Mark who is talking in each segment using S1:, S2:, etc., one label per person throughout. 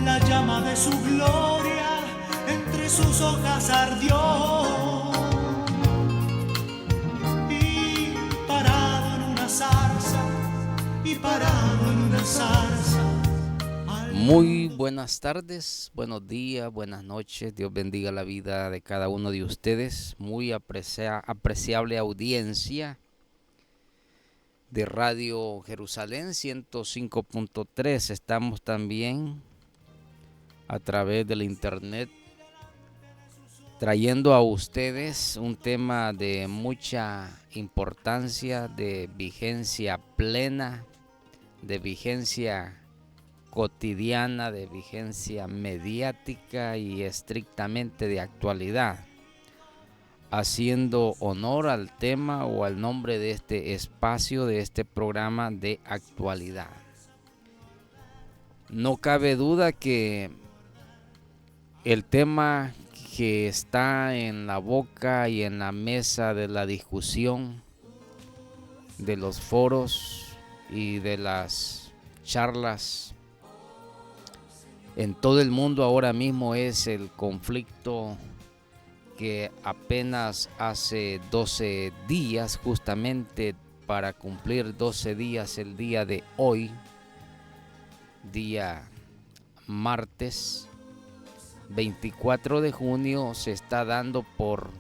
S1: la llama de su gloria entre sus hojas ardió. Y parado en una zarza, y parado en una zarza.
S2: Muy buenas tardes, buenos días, buenas noches. Dios bendiga la vida de cada uno de ustedes. Muy apreciable audiencia de Radio Jerusalén 105.3. Estamos también a través del internet trayendo a ustedes un tema de mucha importancia, de vigencia plena, de vigencia cotidiana, de vigencia mediática y estrictamente de actualidad, haciendo honor al tema o al nombre de este espacio, de este programa de actualidad. No cabe duda que el tema que está en la boca y en la mesa de la discusión, de los foros y de las charlas en todo el mundo ahora mismo es el conflicto que apenas hace 12 días, justamente para cumplir 12 días el día de hoy, día martes 24 de junio, se está dando por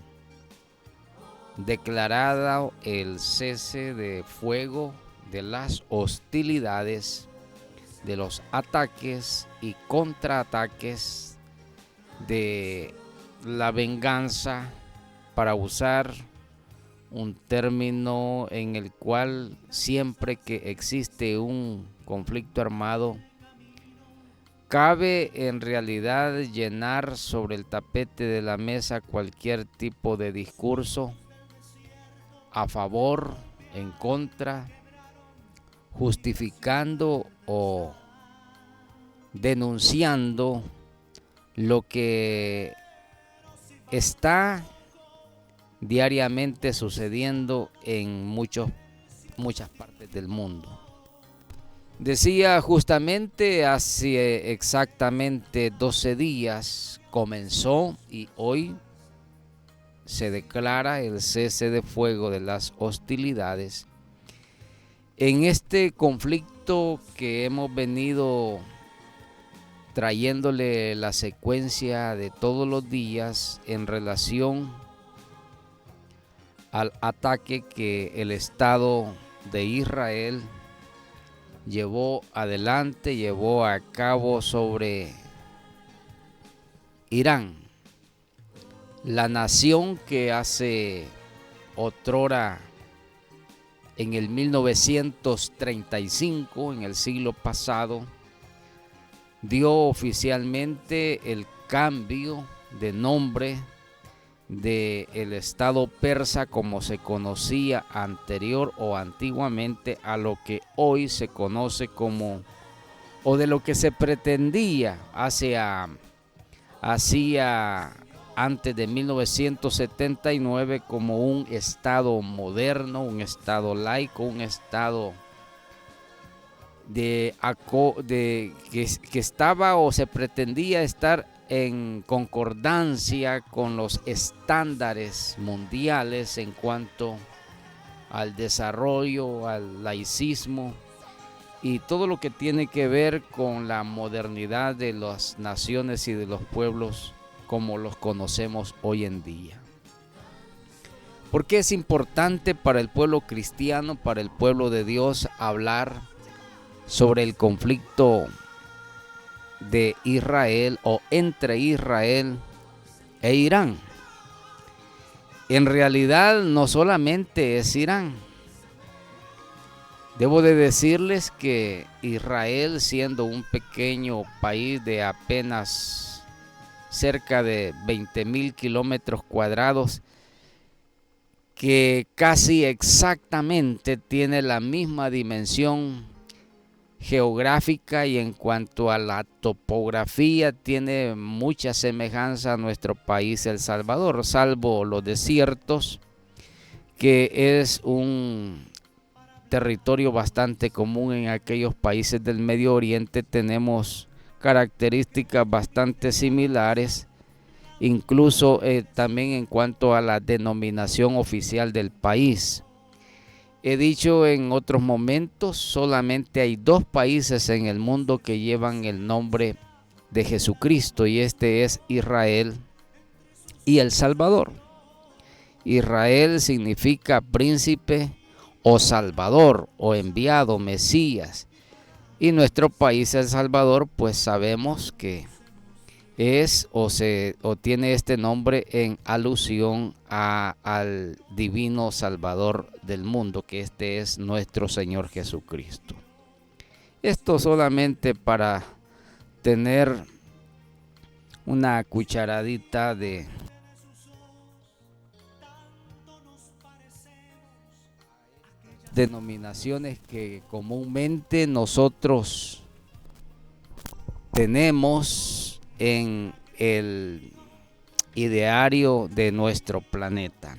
S2: declarado el cese de fuego de las hostilidades, de los ataques y contraataques, de la venganza, para usar un término en el cual siempre que existe un conflicto armado, cabe en realidad llenar sobre el tapete de la mesa cualquier tipo de discurso a favor, en contra, justificando o denunciando lo que está diariamente sucediendo en muchas partes del mundo. Decía justamente hace exactamente 12 días comenzó y hoy se declara el cese de fuego de las hostilidades en este conflicto que hemos venido trayéndole la secuencia de todos los días en relación al ataque que el Estado de Israel llevó a cabo sobre Irán, la nación que hace otrora, en el 1935, en el siglo pasado, dio oficialmente el cambio de nombre del Estado persa como se conocía anterior o antiguamente a lo que hoy se conoce como, o de lo que se pretendía hacía antes de 1979 como un Estado moderno, un Estado laico, un Estado que estaba o se pretendía estar en concordancia con los estándares mundiales en cuanto al desarrollo, al laicismo y todo lo que tiene que ver con la modernidad de las naciones y de los pueblos como los conocemos hoy en día. ¿Por qué es importante para el pueblo cristiano, para el pueblo de Dios, hablar sobre el conflicto de Israel o entre Israel e Irán? En realidad no solamente es Irán. Debo de decirles que Israel, siendo un pequeño país de apenas cerca de 20,000 kilómetros cuadrados, que casi exactamente tiene la misma dimensión geográfica y en cuanto a la topografía tiene mucha semejanza a nuestro país El Salvador, salvo los desiertos, que es un territorio bastante común en aquellos países del Medio Oriente. Tenemos características bastante similares, incluso también en cuanto a la denominación oficial del país. He dicho en otros momentos, solamente hay 2 países en el mundo que llevan el nombre de Jesucristo, y este es Israel y El Salvador. Israel significa príncipe o salvador o enviado, Mesías. Y nuestro país, El Salvador, pues sabemos que es o tiene este nombre en alusión al divino Salvador del mundo, que este es nuestro Señor Jesucristo. Esto solamente para tener una cucharadita de denominaciones que comúnmente nosotros tenemos en el ideario de nuestro planeta.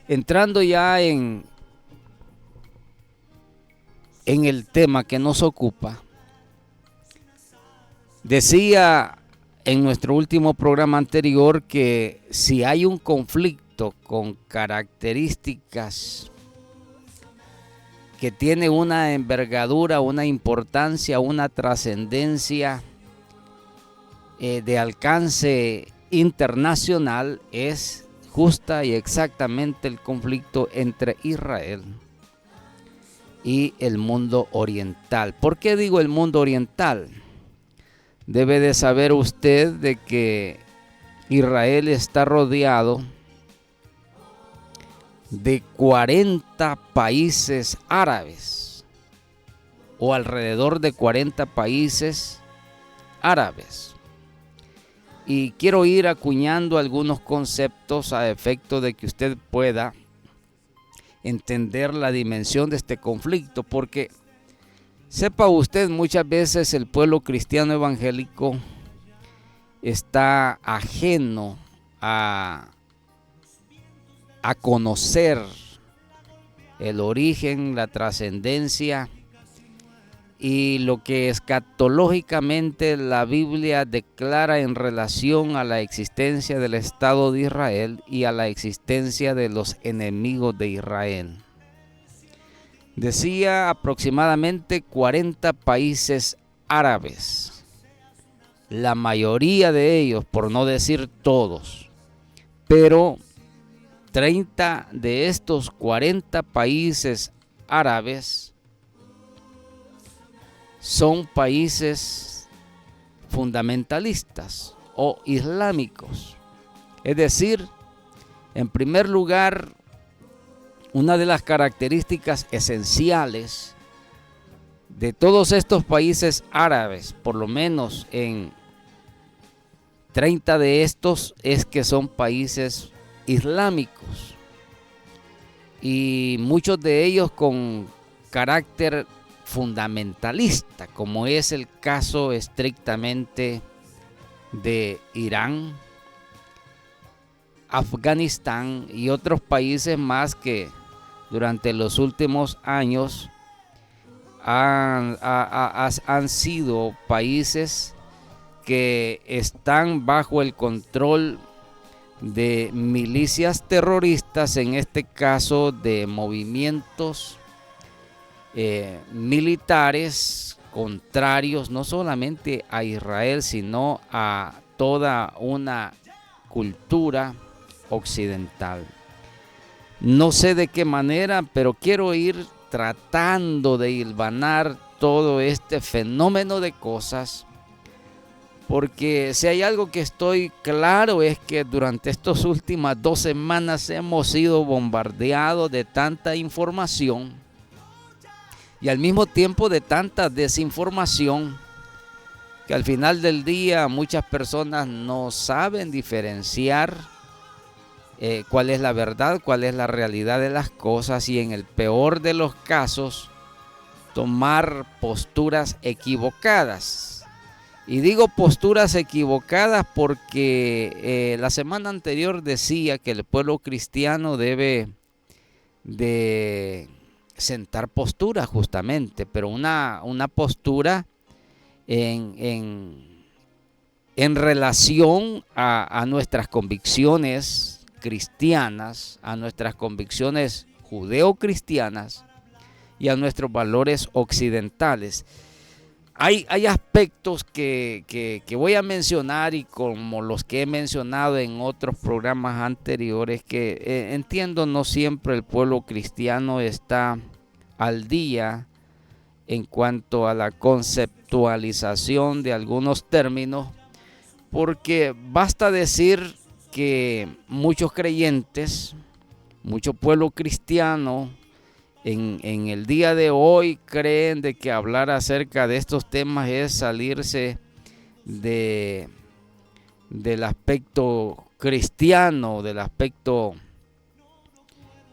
S2: Entrando ya en el tema que nos ocupa, decía en nuestro último programa anterior que si hay un conflicto con características que tiene una envergadura, una importancia, una trascendencia de alcance internacional, es justa y exactamente el conflicto entre Israel y el mundo oriental. ¿Por qué digo el mundo oriental? Debe de saber usted de que Israel está rodeado de 40 países árabes, o alrededor de 40 países árabes. Y quiero ir acuñando algunos conceptos a efecto de que usted pueda entender la dimensión de este conflicto, porque sepa usted, muchas veces el pueblo cristiano evangélico está ajeno a conocer el origen, la trascendencia y lo que escatológicamente la Biblia declara en relación a la existencia del Estado de Israel y a la existencia de los enemigos de Israel. Decía aproximadamente 40 países árabes, la mayoría de ellos, por no decir todos, pero 30 de estos 40 países árabes son países fundamentalistas o islámicos. Es decir, en primer lugar, una de las características esenciales de todos estos países árabes, por lo menos en 30 de estos, es que son países islámicos, y muchos de ellos con carácter fundamentalista, como es el caso estrictamente de Irán, Afganistán y otros países más que durante los últimos años han sido países que están bajo el control de milicias terroristas, en este caso de movimientos militares contrarios no solamente a Israel, sino a toda una cultura occidental. No sé de qué manera, pero quiero ir tratando de hilvanar todo este fenómeno de cosas, porque si hay algo que estoy claro es que durante estas últimas 2 semanas hemos sido bombardeados de tanta información y al mismo tiempo de tanta desinformación, que al final del día muchas personas no saben diferenciar cuál es la verdad, cuál es la realidad de las cosas, y en el peor de los casos tomar posturas equivocadas. Y digo posturas equivocadas porque la semana anterior decía que el pueblo cristiano debe de sentar postura justamente, pero una postura en relación a nuestras convicciones cristianas, a nuestras convicciones judeocristianas y a nuestros valores occidentales. Hay aspectos que voy a mencionar, y como los que he mencionado en otros programas anteriores, que entiendo no siempre el pueblo cristiano está al día en cuanto a la conceptualización de algunos términos, porque basta decir que muchos creyentes, mucho pueblo cristiano en el día de hoy creen de que hablar acerca de estos temas es salirse del aspecto cristiano, del aspecto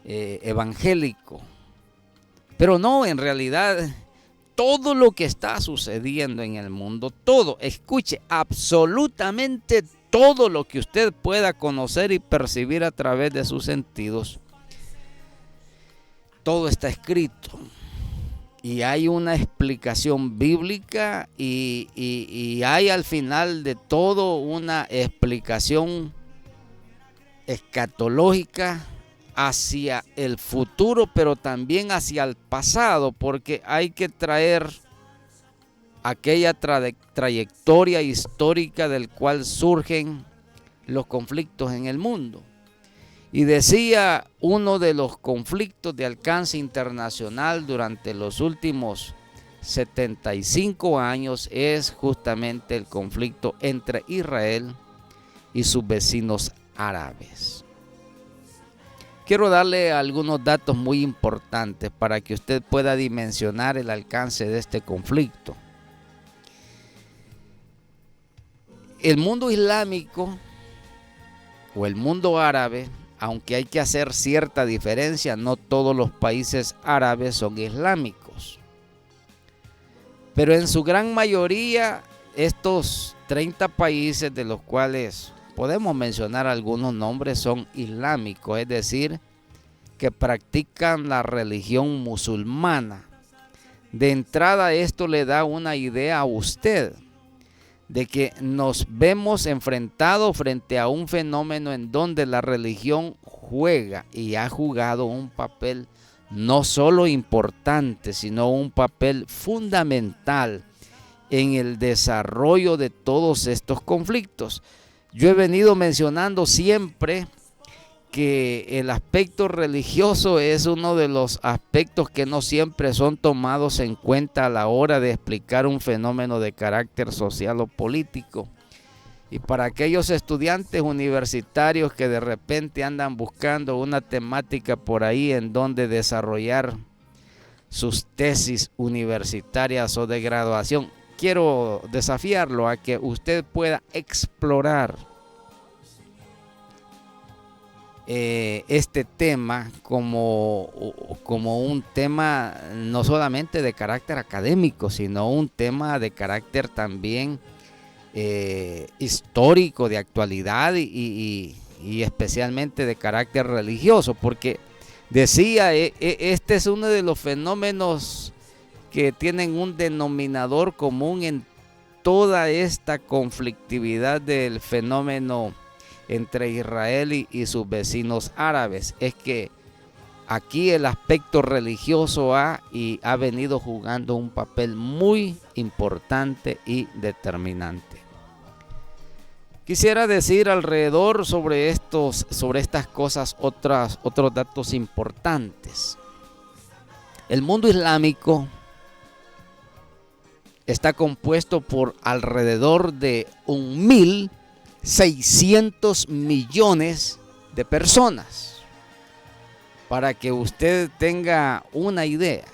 S2: evangélico. Pero no, en realidad todo lo que está sucediendo en el mundo, todo, escuche, absolutamente todo lo que usted pueda conocer y percibir a través de sus sentidos, todo está escrito y hay una explicación bíblica y hay al final de todo una explicación escatológica hacia el futuro, pero también hacia el pasado, porque hay que traer aquella trayectoria histórica del cual surgen los conflictos en el mundo. Y decía, uno de los conflictos de alcance internacional durante los últimos 75 años es justamente el conflicto entre Israel y sus vecinos árabes. Quiero darle algunos datos muy importantes para que usted pueda dimensionar el alcance de este conflicto. El mundo islámico o el mundo árabe, aunque hay que hacer cierta diferencia, no todos los países árabes son islámicos. Pero en su gran mayoría, estos 30 países, de los cuales podemos mencionar algunos nombres, son islámicos, es decir, que practican la religión musulmana. De entrada, esto le da una idea a usted de que nos vemos enfrentados frente a un fenómeno en donde la religión juega y ha jugado un papel no solo importante, sino un papel fundamental en el desarrollo de todos estos conflictos. Yo he venido mencionando siempre que el aspecto religioso es uno de los aspectos que no siempre son tomados en cuenta a la hora de explicar un fenómeno de carácter social o político. Y para aquellos estudiantes universitarios que de repente andan buscando una temática por ahí en donde desarrollar sus tesis universitarias o de graduación, quiero desafiarlo a que usted pueda explorar este tema como un tema no solamente de carácter académico, sino un tema de carácter también histórico, de actualidad y especialmente de carácter religioso, porque decía, este es uno de los fenómenos que tienen un denominador común en toda esta conflictividad del fenómeno entre Israel y sus vecinos árabes. Es que aquí el aspecto religioso ha venido jugando un papel muy importante y determinante. Quisiera decir alrededor sobre estas cosas otros datos importantes. El mundo islámico está compuesto por alrededor de 1.600 millones de personas. Para que usted tenga una idea,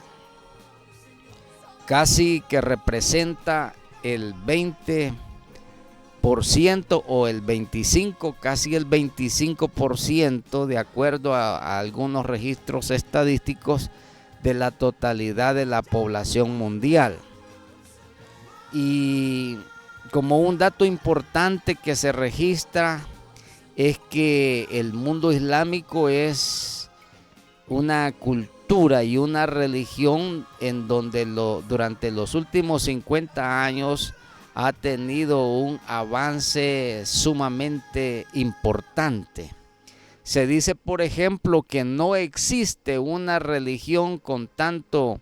S2: casi que representa el 20% o el 25%, casi el 25%, de acuerdo a algunos registros estadísticos, de la totalidad de la población mundial. Y como un dato importante que se registra es que el mundo islámico es una cultura y una religión en donde durante los últimos 50 años ha tenido un avance sumamente importante. Se dice, por ejemplo, que no existe una religión con tanto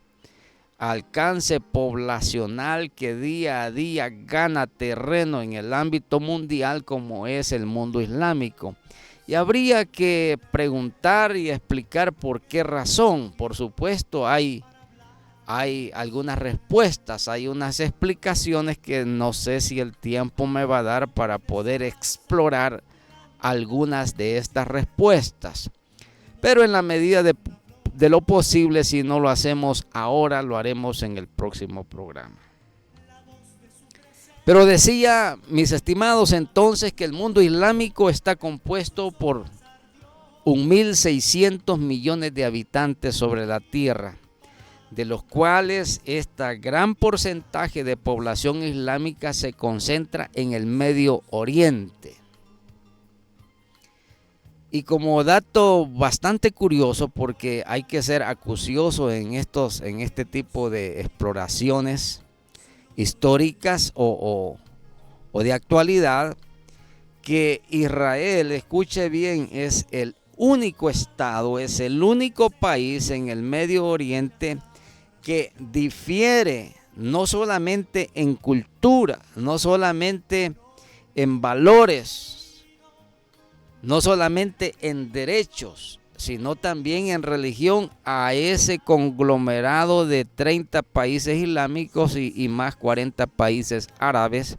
S2: alcance poblacional que día a día gana terreno en el ámbito mundial como es el mundo islámico. Y habría que preguntar y explicar por qué razón. Por supuesto, hay algunas respuestas, hay unas explicaciones que no sé si el tiempo me va a dar para poder explorar algunas de estas respuestas. Pero en la medida de lo posible, si no lo hacemos ahora, lo haremos en el próximo programa. Pero decía, mis estimados, entonces que el mundo islámico está compuesto por 1.600 millones de habitantes sobre la tierra, de los cuales este gran porcentaje de población islámica se concentra en el Medio Oriente. Y como dato bastante curioso, porque hay que ser acucioso en este tipo de exploraciones históricas o de actualidad, que Israel, escuche bien, es el único estado, es el único país en el Medio Oriente que difiere no solamente en cultura, no solamente en valores, no solamente en derechos, sino también en religión a ese conglomerado de 30 países islámicos y más 40 países árabes,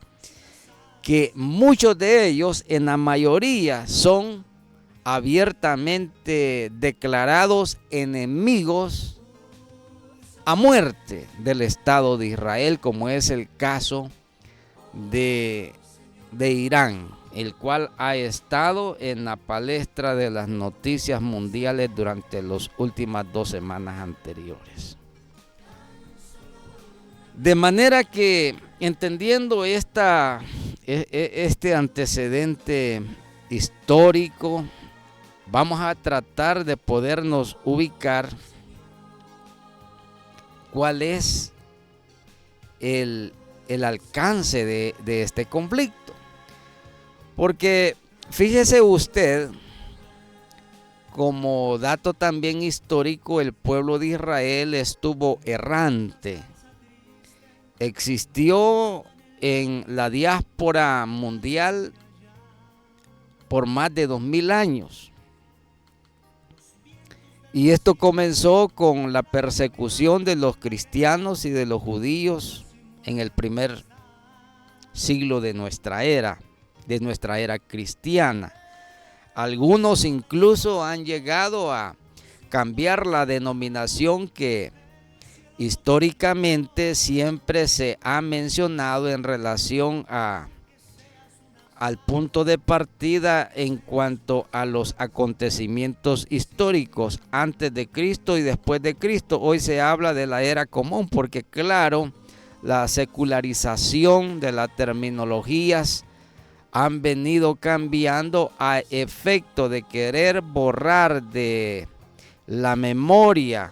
S2: que muchos de ellos, en la mayoría, son abiertamente declarados enemigos a muerte del Estado de Israel, como es el caso de Irán, el cual ha estado en la palestra de las noticias mundiales durante las últimas 2 semanas anteriores. De manera que, entendiendo este antecedente histórico, vamos a tratar de podernos ubicar cuál es el alcance de este conflicto. Porque fíjese usted, como dato también histórico, el pueblo de Israel estuvo errante. Existió en la diáspora mundial por más de 2000 años. Y esto comenzó con la persecución de los cristianos y de los judíos en el primer siglo de nuestra era cristiana. Algunos incluso han llegado a cambiar la denominación que históricamente siempre se ha mencionado en relación al punto de partida en cuanto a los acontecimientos históricos antes de Cristo y después de Cristo. Hoy se habla de la era común porque, claro, la secularización de las terminologías han venido cambiando a efecto de querer borrar de la memoria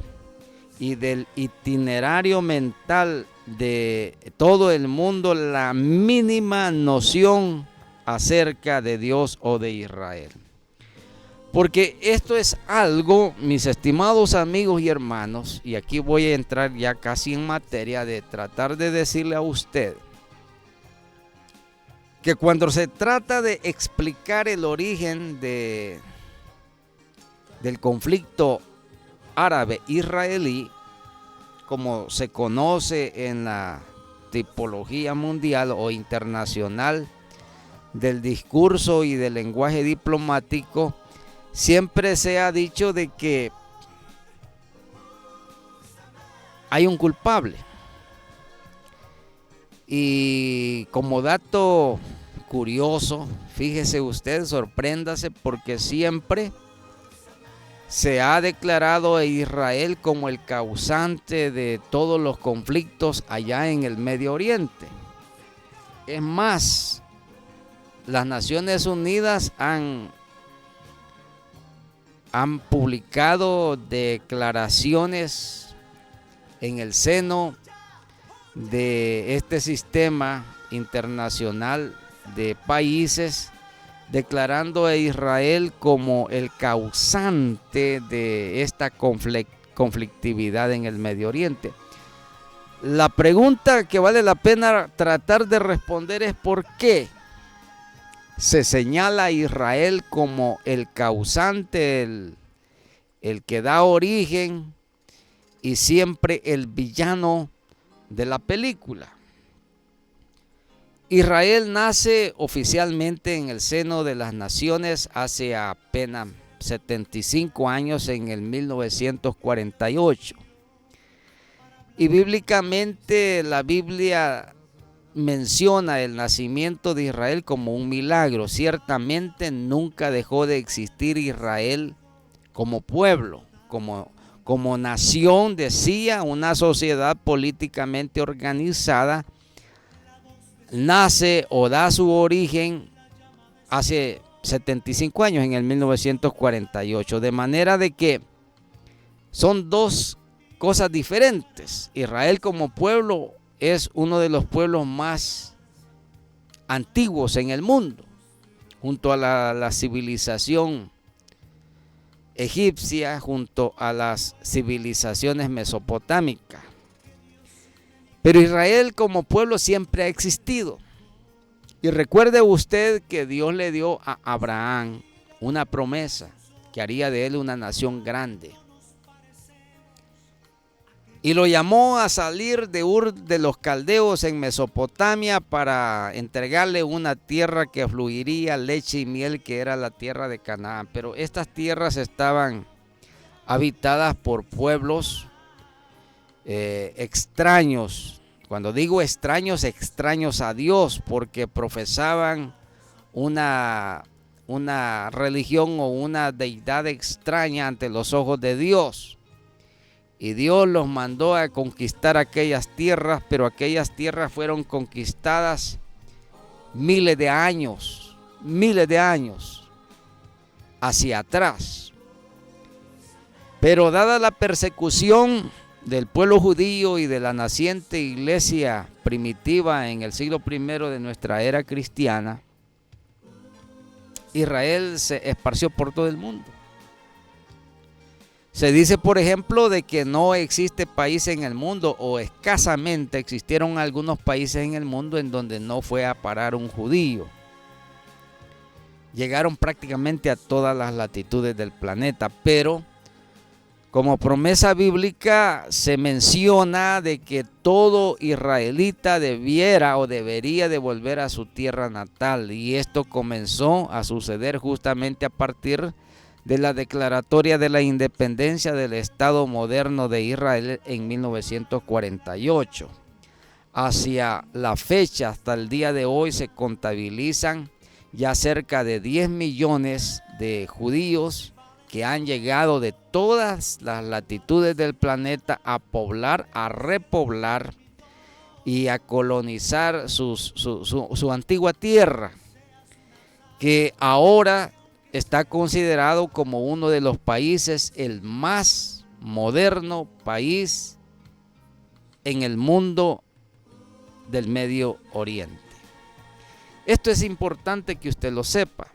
S2: y del itinerario mental de todo el mundo la mínima noción acerca de Dios o de Israel. Porque esto es algo, mis estimados amigos y hermanos, y aquí voy a entrar ya casi en materia de tratar de decirle a usted que cuando se trata de explicar el origen del conflicto árabe-israelí, como se conoce en la tipología mundial o internacional del discurso y del lenguaje diplomático, siempre se ha dicho de que hay un culpable. Y como dato curioso, fíjese usted, sorpréndase, porque siempre se ha declarado a Israel como el causante de todos los conflictos allá en el Medio Oriente. Es más, las Naciones Unidas han han publicado declaraciones en el seno de este sistema internacional de países, declarando a Israel como el causante de esta conflictividad en el Medio Oriente. La pregunta que vale la pena tratar de responder es ¿por qué se señala a Israel como el causante, el que da origen y siempre el villano de la película? Israel nace oficialmente en el seno de las naciones hace apenas 75 años, en el 1948. Y bíblicamente la Biblia menciona el nacimiento de Israel como un milagro. Ciertamente nunca dejó de existir Israel como pueblo, como nación, decía, una sociedad políticamente organizada. Nace o da su origen hace 75 años, en el 1948. De manera de que son dos cosas diferentes. Israel como pueblo es uno de los pueblos más antiguos en el mundo, junto a la civilización egipcia, junto a las civilizaciones mesopotámicas. Pero Israel como pueblo siempre ha existido. Y recuerde usted que Dios le dio a Abraham una promesa, que haría de él una nación grande. Y lo llamó a salir de Ur de los Caldeos en Mesopotamia para entregarle una tierra que fluiría leche y miel, que era la tierra de Canaán. Pero estas tierras estaban habitadas por pueblos extraños. Cuando digo extraños, extraños a Dios, porque profesaban una religión o una deidad extraña ante los ojos de Dios. Y Dios los mandó a conquistar aquellas tierras, pero aquellas tierras fueron conquistadas miles de años hacia atrás. Pero dada la persecución del pueblo judío y de la naciente iglesia primitiva en el siglo I de nuestra era cristiana, Israel se esparció por todo el mundo. Se dice, por ejemplo, de que no existe país en el mundo, o escasamente existieron algunos países en el mundo en donde no fue a parar un judío. Llegaron prácticamente a todas las latitudes del planeta, pero como promesa bíblica se menciona de que todo israelita debiera o debería de volver a su tierra natal, y esto comenzó a suceder justamente a partir de la declaratoria de la independencia del Estado moderno de Israel en 1948. Hacia la fecha, hasta el día de hoy, se contabilizan ya cerca de 10 millones de judíos que han llegado de todas las latitudes del planeta a poblar, a repoblar y a colonizar su antigua tierra, que ahora está considerado como uno de los países, el más moderno país en el mundo del Medio Oriente. Esto es importante que usted lo sepa,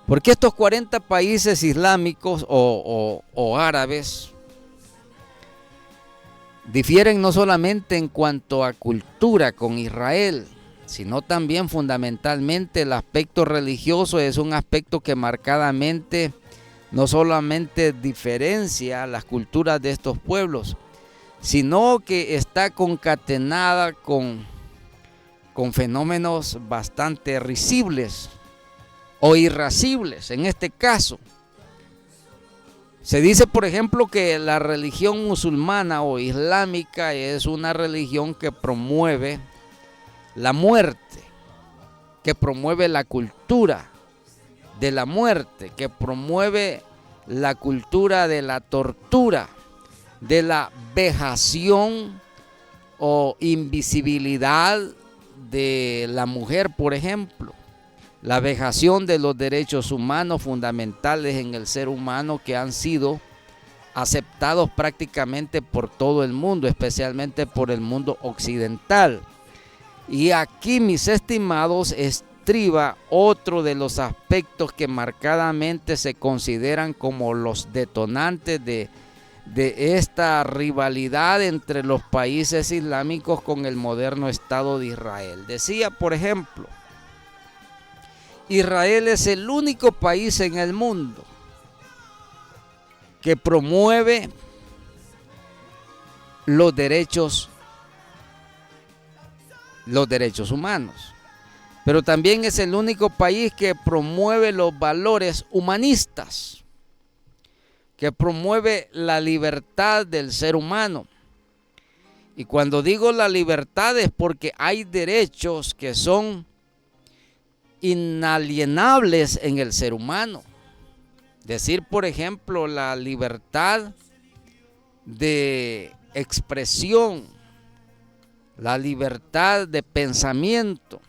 S2: porque estos 40 países islámicos o árabes difieren no solamente en cuanto a cultura con Israel, sino también fundamentalmente el aspecto religioso. Es un aspecto que marcadamente no solamente diferencia las culturas de estos pueblos, sino que está concatenada con fenómenos bastante risibles o irascibles. En este caso, se dice, por ejemplo, que la religión musulmana o islámica es una religión que promueve la muerte, que promueve la cultura de la muerte, que promueve la cultura de la tortura, de la vejación o invisibilidad de la mujer, por ejemplo, la vejación de los derechos humanos fundamentales en el ser humano que han sido aceptados prácticamente por todo el mundo, especialmente por el mundo occidental. Y aquí, mis estimados, estriba otro de los aspectos que marcadamente se consideran como los detonantes de esta rivalidad entre los países islámicos con el moderno Estado de Israel. Decía, por ejemplo, Israel es el único país en el mundo que promueve los derechos humanos, pero también es el único país que promueve los valores humanistas, que promueve la libertad del ser humano. Y cuando digo la libertad es porque hay derechos que son inalienables en el ser humano. Decir, por ejemplo, la libertad de expresión, la libertad de pensamiento,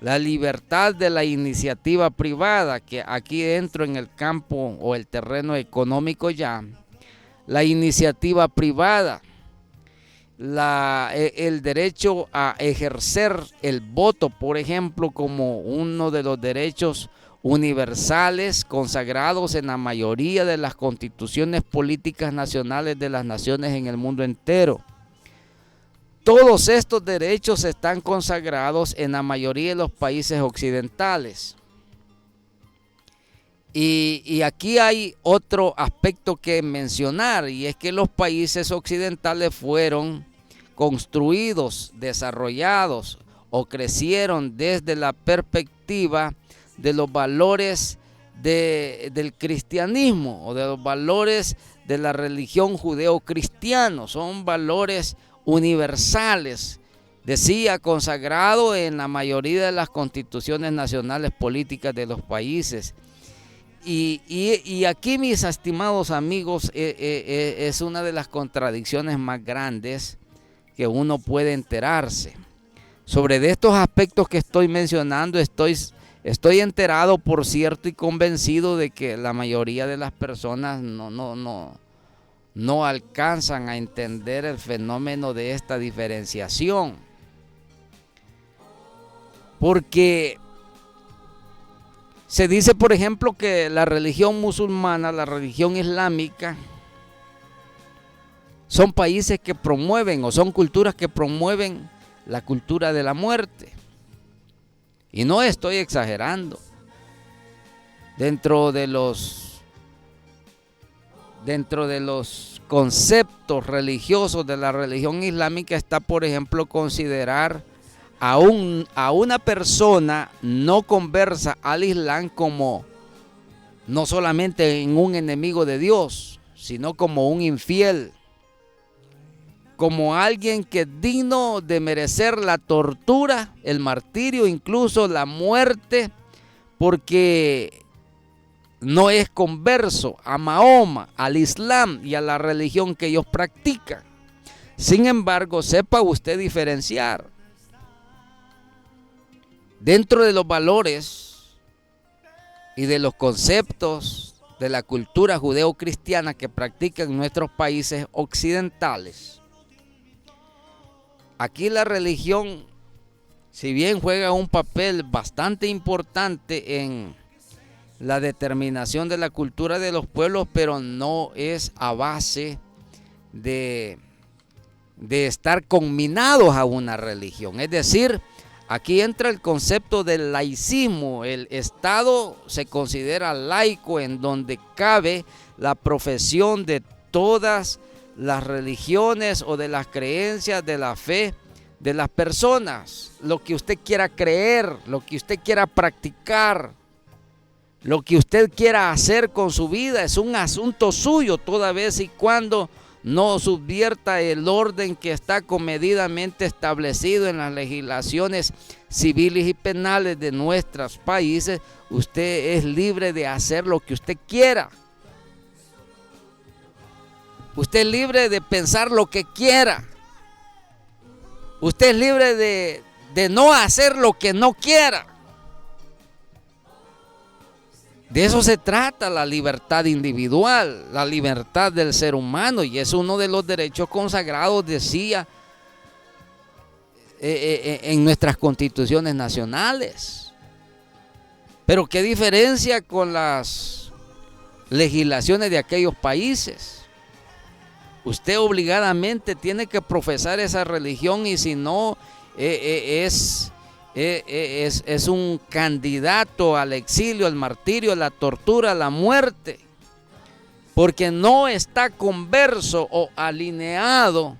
S2: la libertad de la iniciativa privada, que aquí entro en el campo o el terreno económico ya, la iniciativa privada, el derecho a ejercer el voto, por ejemplo, como uno de los derechos universales consagrados en la mayoría de las constituciones políticas nacionales de las naciones en el mundo entero. Todos estos derechos están consagrados en la mayoría de los países occidentales. Y aquí hay otro aspecto que mencionar, y es que los países occidentales fueron construidos, desarrollados o crecieron desde la perspectiva de los valores del cristianismo o de los valores de la religión judeo-cristiana. Son valores universales, decía, consagrado en la mayoría de las constituciones nacionales políticas de los países. Y aquí, mis estimados amigos, es una de las contradicciones más grandes que uno puede enterarse. Sobre de estos aspectos que estoy mencionando, estoy enterado, por cierto, y convencido de que la mayoría de las personas no alcanzan a entender el fenómeno de esta diferenciación. Porque se dice, por ejemplo, que la religión musulmana, la religión islámica, son países que promueven o son culturas que promueven la cultura de la muerte. Y no estoy exagerando. Dentro de los conceptos religiosos de la religión islámica está, por ejemplo, considerar a una persona no conversa al Islam como no solamente en un enemigo de Dios, sino como un infiel, como alguien que es digno de merecer la tortura, el martirio, incluso la muerte, porque no es converso a Mahoma, al Islam y a la religión que ellos practican. Sin embargo, sepa usted diferenciar dentro de los valores y de los conceptos de la cultura judeo-cristiana que practican nuestros países occidentales. Aquí la religión, si bien juega un papel bastante importante en la determinación de la cultura de los pueblos, pero no es a base de estar conminados a una religión. Es decir, aquí entra el concepto del laicismo. El Estado se considera laico, en donde cabe la profesión de todas las religiones o de las creencias de la fe de las personas. Lo que usted quiera creer, lo que usted quiera practicar, lo que usted quiera hacer con su vida es un asunto suyo, toda vez y cuando no subvierta el orden que está comedidamente establecido en las legislaciones civiles y penales de nuestros países. Usted es libre de hacer lo que usted quiera. Usted es libre de pensar lo que quiera. Usted es libre de no hacer lo que no quiera. De eso se trata la libertad individual, la libertad del ser humano, y es uno de los derechos consagrados, decía, en nuestras constituciones nacionales. Pero qué diferencia con las legislaciones de aquellos países. Usted obligadamente tiene que profesar esa religión, y si no, es un candidato al exilio, al martirio, a la tortura, a la muerte, porque no está converso o alineado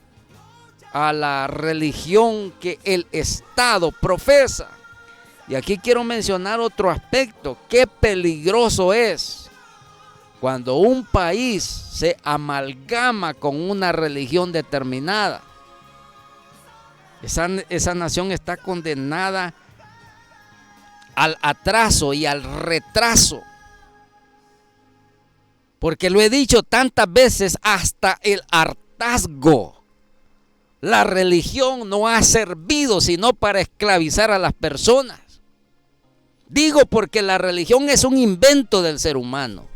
S2: a la religión que el Estado profesa. Y aquí quiero mencionar otro aspecto. Qué peligroso es cuando un país se amalgama con una religión determinada. Esa nación está condenada al atraso y al retraso. Porque lo he dicho tantas veces, hasta el hartazgo. La religión no ha servido sino para esclavizar a las personas. Digo porque la religión es un invento del ser humano.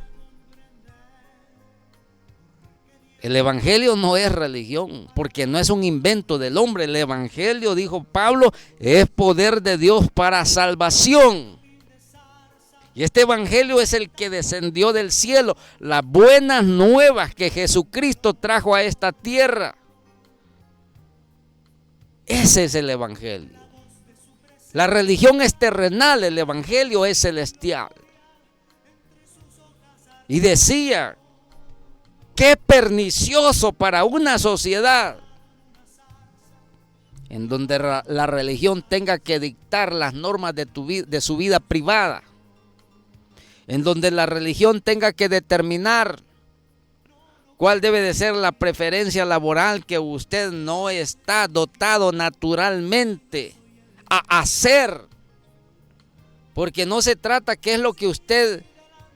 S2: El evangelio no es religión, porque no es un invento del hombre. El evangelio, dijo Pablo, es poder de Dios para salvación. Y este evangelio es el que descendió del cielo, las buenas nuevas que Jesucristo trajo a esta tierra. Ese es el evangelio. La religión es terrenal, el evangelio es celestial. Y decía, qué pernicioso para una sociedad en donde la religión tenga que dictar las normas de su vida privada, en donde la religión tenga que determinar cuál debe de ser la preferencia laboral que usted no está dotado naturalmente a hacer, porque no se trata qué es lo que usted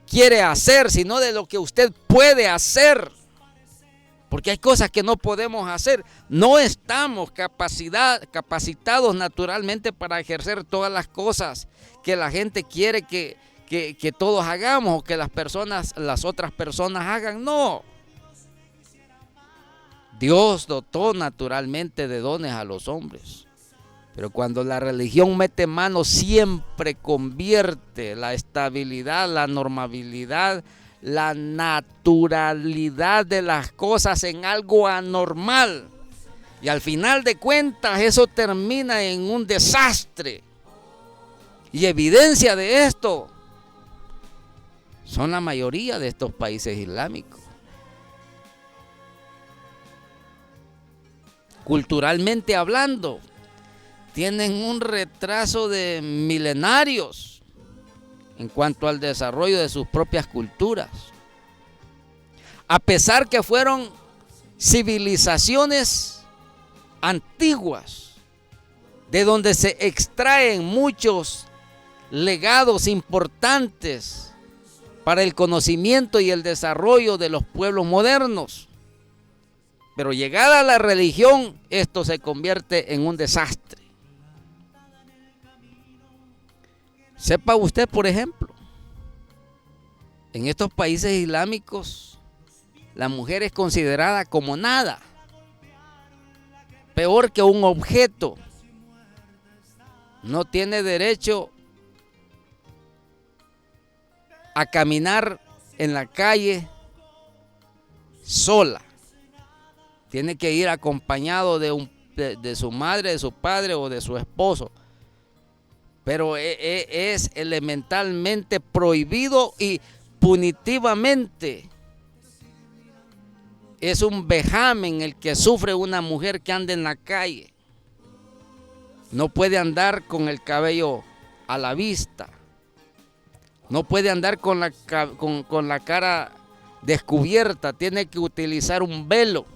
S2: quiere hacer, sino de lo que usted puede hacer, porque hay cosas que no podemos hacer. No estamos capacitados naturalmente para ejercer todas las cosas que la gente quiere que todos hagamos, o que las otras personas hagan. No. Dios dotó naturalmente de dones a los hombres, pero cuando la religión mete mano, siempre convierte la estabilidad, la normabilidad, la naturalidad de las cosas en algo anormal. Y al final de cuentas eso termina en un desastre. Y evidencia de esto son la mayoría de estos países islámicos. Culturalmente hablando, tienen un retraso de milenarios en cuanto al desarrollo de sus propias culturas. A pesar que fueron civilizaciones antiguas, de donde se extraen muchos legados importantes para el conocimiento y el desarrollo de los pueblos modernos. Pero llegada la religión, esto se convierte en un desastre. Sepa usted, por ejemplo, en estos países islámicos, la mujer es considerada como nada, peor que un objeto. No tiene derecho a caminar en la calle sola. Tiene que ir acompañado de su madre, de su padre o de su esposo. Pero es elementalmente prohibido y punitivamente. Es un vejamen el que sufre una mujer que anda en la calle. No puede andar con el cabello a la vista. No puede andar con la cara descubierta. Tiene que utilizar un velo.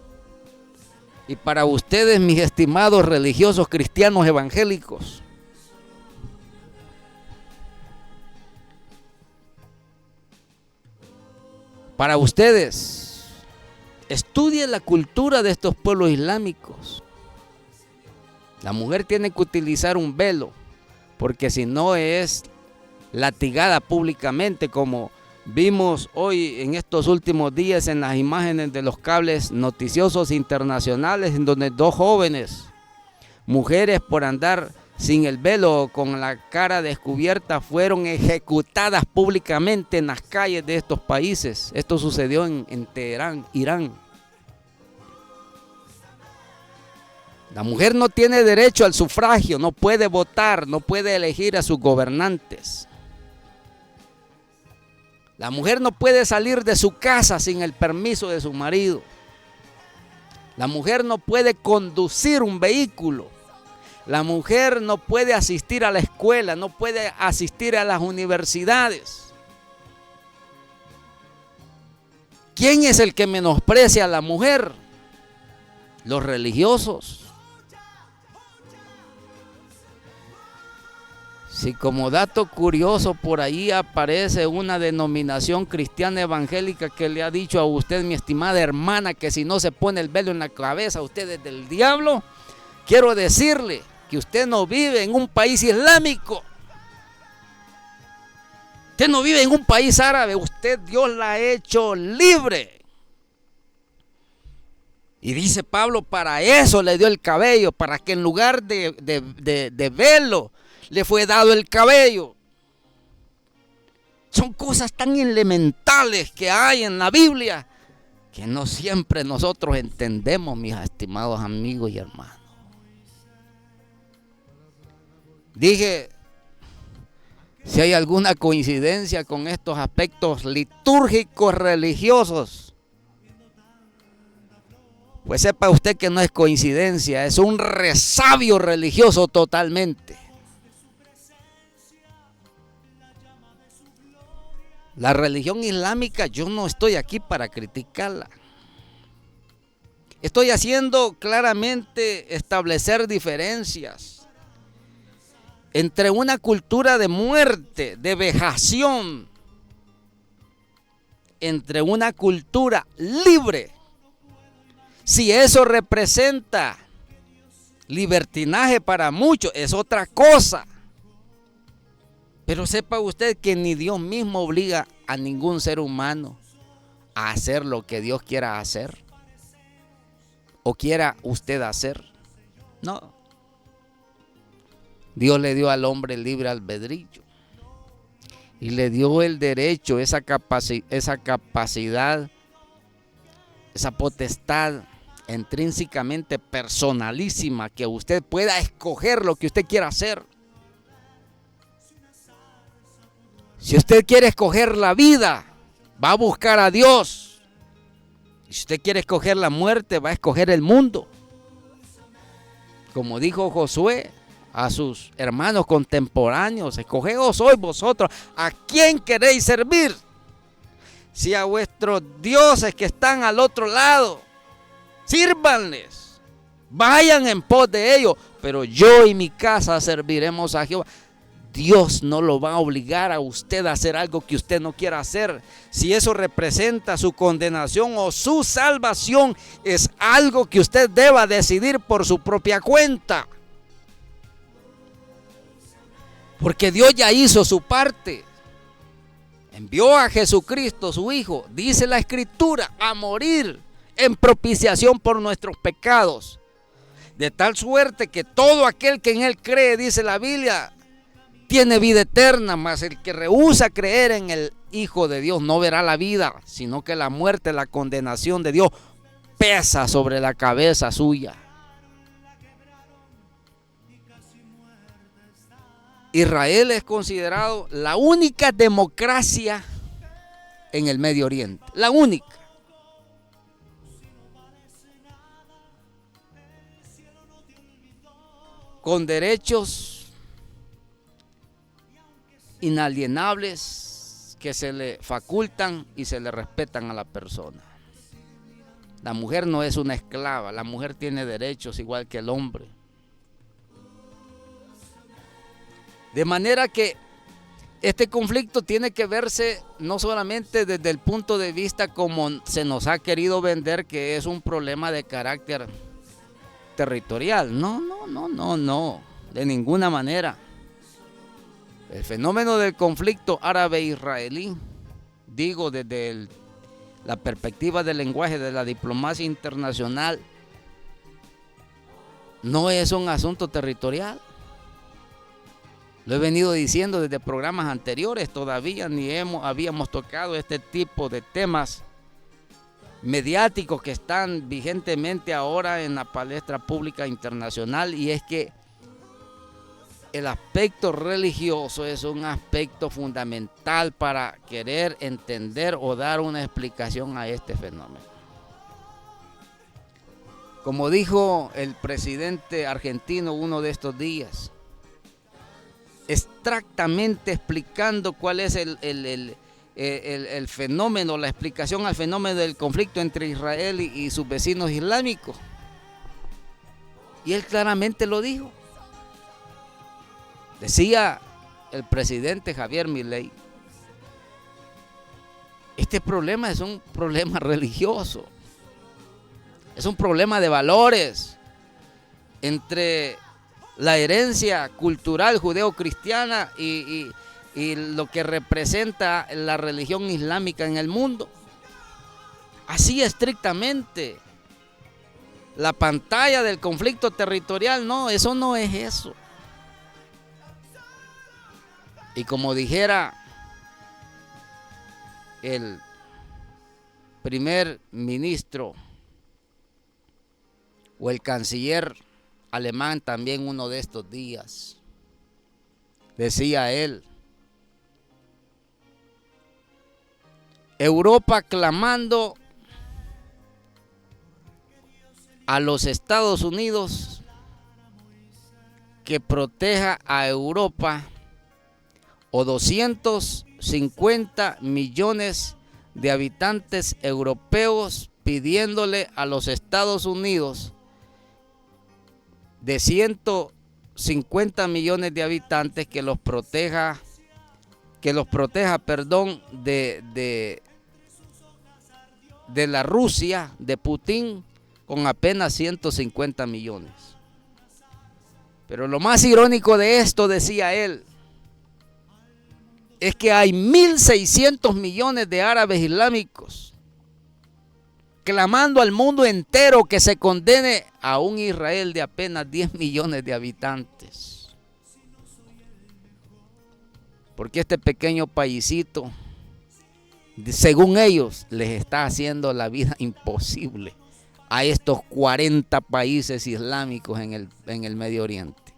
S2: Y para ustedes, mis estimados religiosos cristianos evangélicos, para ustedes, estudien la cultura de estos pueblos islámicos. La mujer tiene que utilizar un velo, porque si no es latigada públicamente, como Vimos hoy en estos últimos días en las imágenes de los cables noticiosos internacionales en donde 2 jóvenes, mujeres por andar sin el velo o con la cara descubierta, fueron ejecutadas públicamente en las calles de estos países. Esto sucedió en Teherán, Irán. La mujer no tiene derecho al sufragio, no puede votar, no puede elegir a sus gobernantes. La mujer no puede salir de su casa sin el permiso de su marido. La mujer no puede conducir un vehículo. La mujer no puede asistir a la escuela, no puede asistir a las universidades. ¿Quién es el que menosprecia a la mujer? Los religiosos. Si como dato curioso por ahí aparece una denominación cristiana evangélica que le ha dicho a usted, mi estimada hermana, que si no se pone el velo en la cabeza, usted es del diablo, quiero decirle que usted no vive en un país islámico. Usted no vive en un país árabe, usted Dios la ha hecho libre. Y dice Pablo, para eso le dio el cabello, para que en lugar de velo, le fue dado el cabello. Son cosas tan elementales que hay en la Biblia que no siempre nosotros entendemos, mis estimados amigos y hermanos. Dije, si hay alguna coincidencia con estos aspectos litúrgicos religiosos, pues sepa usted que no es coincidencia, es un resabio religioso totalmente. La religión islámica, yo no estoy aquí para criticarla. Estoy haciendo claramente establecer diferencias entre una cultura de muerte, de vejación, entre una cultura libre. Si eso representa libertinaje para muchos, es otra cosa. Pero sepa usted que ni Dios mismo obliga a ningún ser humano a hacer lo que Dios quiera hacer o quiera usted hacer. No. Dios le dio al hombre libre albedrío y le dio el derecho, esa capacidad, esa potestad intrínsecamente personalísima, que usted pueda escoger lo que usted quiera hacer. Si usted quiere escoger la vida, va a buscar a Dios. Y si usted quiere escoger la muerte, va a escoger el mundo. Como dijo Josué a sus hermanos contemporáneos, escogeos hoy vosotros a quién queréis servir. Si a vuestros dioses que están al otro lado, sírvanles, vayan en pos de ellos, pero yo y mi casa serviremos a Jehová. Dios no lo va a obligar a usted a hacer algo que usted no quiera hacer. Si eso representa su condenación o su salvación, es algo que usted deba decidir por su propia cuenta. Porque Dios ya hizo su parte. Envió a Jesucristo, su Hijo, dice la Escritura, a morir en propiciación por nuestros pecados. De tal suerte que todo aquel que en Él cree, dice la Biblia, tiene vida eterna, mas el que rehúsa creer en el Hijo de Dios no verá la vida, sino que la muerte, la condenación de Dios pesa sobre la cabeza suya. Israel es considerado la única democracia en el Medio Oriente, la única. Con derechos inalienables que se le facultan y se le respetan a la persona. La mujer no es una esclava, la mujer tiene derechos igual que el hombre. De manera que este conflicto tiene que verse no solamente desde el punto de vista como se nos ha querido vender, que es un problema de carácter territorial. No, de ninguna manera. El fenómeno del conflicto árabe-israelí digo desde la perspectiva del lenguaje de la diplomacia internacional, no es un asunto territorial. Lo he venido diciendo desde programas anteriores, todavía ni habíamos tocado este tipo de temas mediáticos que están vigentemente ahora en la palestra pública internacional, y es que el aspecto religioso es un aspecto fundamental para querer entender o dar una explicación a este fenómeno. Como dijo el presidente argentino uno de estos días, exactamente explicando cuál es el fenómeno, la explicación al fenómeno del conflicto entre Israel y sus vecinos islámicos. Y él claramente lo dijo. Decía el presidente Javier Milei, este problema es un problema religioso, es un problema de valores entre la herencia cultural judeo-cristiana y lo que representa la religión islámica en el mundo. Así estrictamente. La pantalla del conflicto territorial, no, eso no es eso. Y como dijera el primer ministro o el canciller alemán también uno de estos días, decía él, Europa clamando a los Estados Unidos que proteja a Europa, o 250 millones de habitantes europeos pidiéndole a los Estados Unidos de 150 millones de habitantes que los proteja, de la Rusia, de Putin, con apenas 150 millones. Pero lo más irónico de esto, decía él, es que hay 1.600 millones de árabes islámicos clamando al mundo entero que se condene a un Israel de apenas 10 millones de habitantes. Porque este pequeño paisito, según ellos, les está haciendo la vida imposible a estos 40 países islámicos en el Medio Oriente.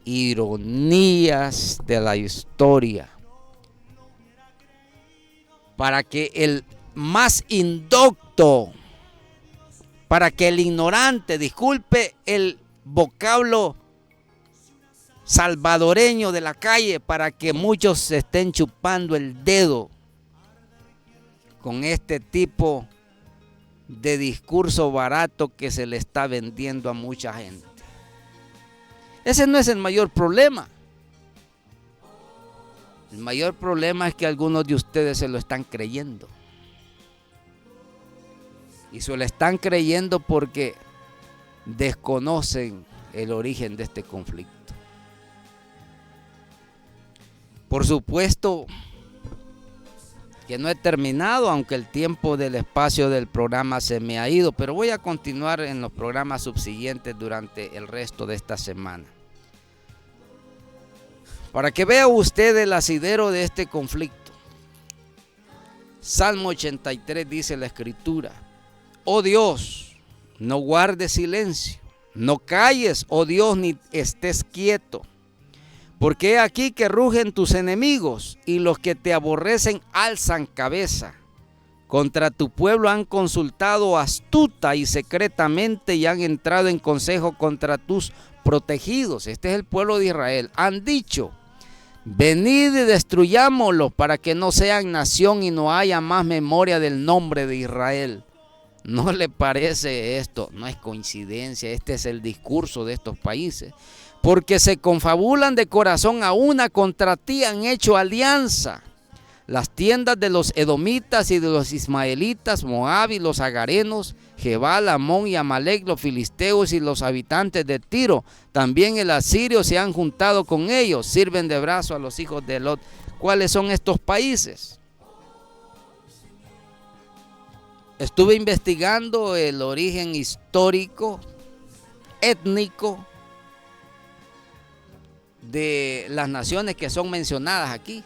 S2: Ironías de la historia. Para que el más indocto, para que el ignorante, disculpe el vocablo salvadoreño de la calle, para que muchos se estén chupando el dedo con este tipo de discurso barato que se le está vendiendo a mucha gente. Ese no es el mayor problema. El mayor problema es que algunos de ustedes se lo están creyendo. Y se lo están creyendo porque desconocen el origen de este conflicto. Por supuesto que no he terminado, aunque el tiempo del espacio del programa se me ha ido, pero voy a continuar en los programas subsiguientes durante el resto de esta semana. Para que vea usted el asidero de este conflicto. Salmo 83 dice la Escritura: oh Dios, no guardes silencio, no calles, oh Dios, ni estés quieto. Porque he aquí que rugen tus enemigos y los que te aborrecen alzan cabeza. Contra tu pueblo han consultado astuta y secretamente y han entrado en consejo contra tus protegidos. Este es el pueblo de Israel. Han dicho: venid y destruyámoslos para que no sean nación y no haya más memoria del nombre de Israel. ¿No le parece esto? No es coincidencia, este es el discurso de estos países. Porque se confabulan de corazón a una contra ti, han hecho alianza. Las tiendas de los edomitas y de los ismaelitas, Moab y los agarenos, Jebal, Amón y Amalek, los filisteos y los habitantes de Tiro. También el asirio se han juntado con ellos, sirven de brazo a los hijos de Lot. ¿Cuáles son estos países? Estuve investigando el origen histórico, étnico, de las naciones que son mencionadas aquí.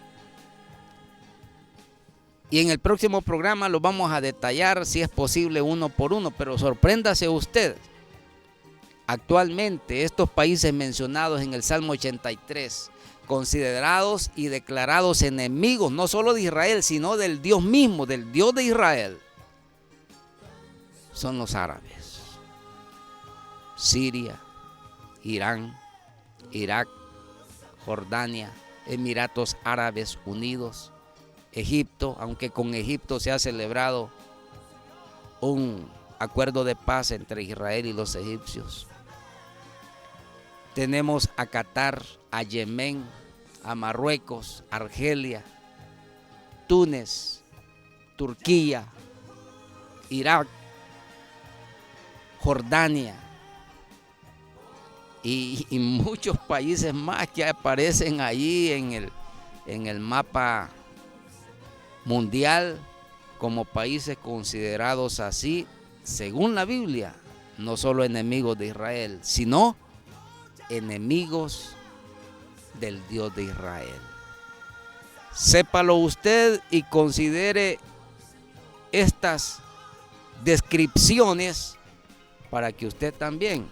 S2: Y en el próximo programa lo vamos a detallar, si es posible, uno por uno. Pero sorpréndase usted. Actualmente estos países mencionados en el Salmo 83, considerados y declarados enemigos, no solo de Israel, sino del Dios mismo, del Dios de Israel, son los árabes. Siria, Irán, Irak, Jordania, Emiratos Árabes Unidos, Egipto, aunque con Egipto se ha celebrado un acuerdo de paz entre Israel y los egipcios. Tenemos a Qatar, a Yemen, a Marruecos, Argelia, Túnez, Turquía, Irak, Jordania y muchos países más que aparecen allí en el mapa mundial como países considerados así, según la Biblia, no solo enemigos de Israel, sino enemigos del Dios de Israel. Sépalo usted y considere estas descripciones para que usted también